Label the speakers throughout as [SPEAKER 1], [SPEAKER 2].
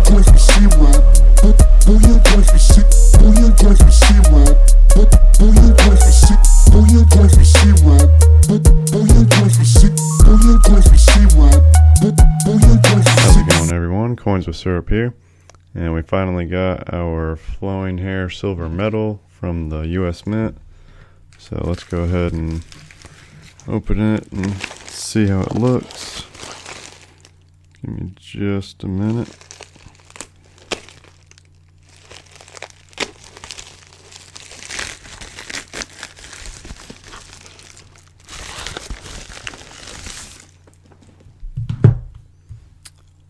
[SPEAKER 1] coins we see right. Bullion coins we see. Bullion coins we see right. Bullion coins we see. Bullion coins we see right. Bullion coins we see. Bullion coins we see right. Bullion coins we see.
[SPEAKER 2] How's it going, everyone? Coins with Syrup here, and we finally got our flowing hair silver medal from the US Mint. So let's go ahead and open it and see how it looks. Give me just a minute.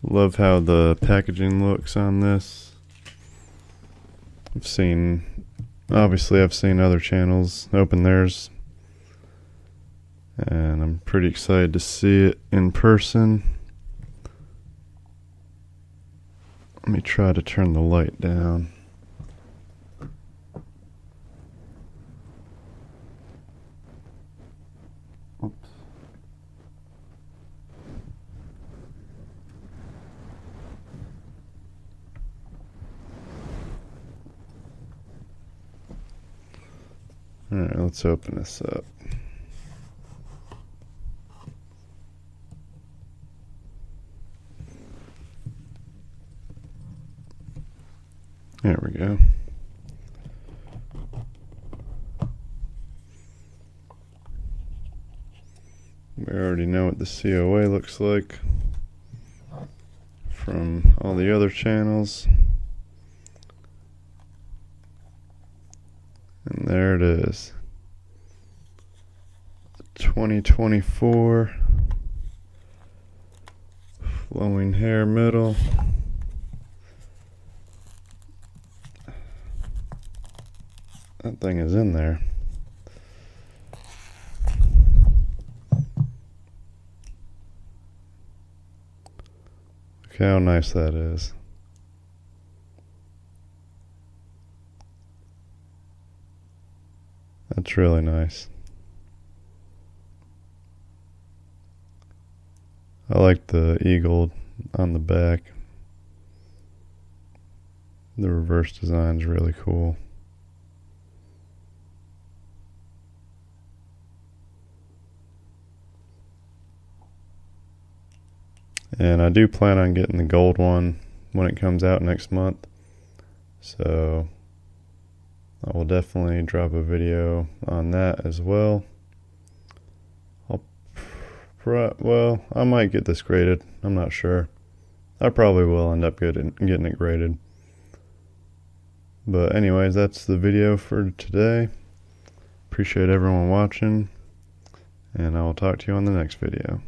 [SPEAKER 2] Love how the packaging looks on this. Obviously I've seen other channels open theirs, and I'm pretty excited to see it in person. Let me try to turn the light down. Oops. Alright, let's open this up. There we go. We already know what the COA looks like from all the other channels. And there it is. 2024 flowing hair medal. That thing is in there. Look how nice that is. That's really nice. I like the eagle on the back. The reverse design is really cool. And I do plan on getting the gold one when it comes out next month. So I will definitely drop a video on that as well. Well, I might get this graded. I'm not sure. I probably will end up getting it graded. But anyways, that's the video for today. Appreciate everyone watching, and I will talk to you on the next video.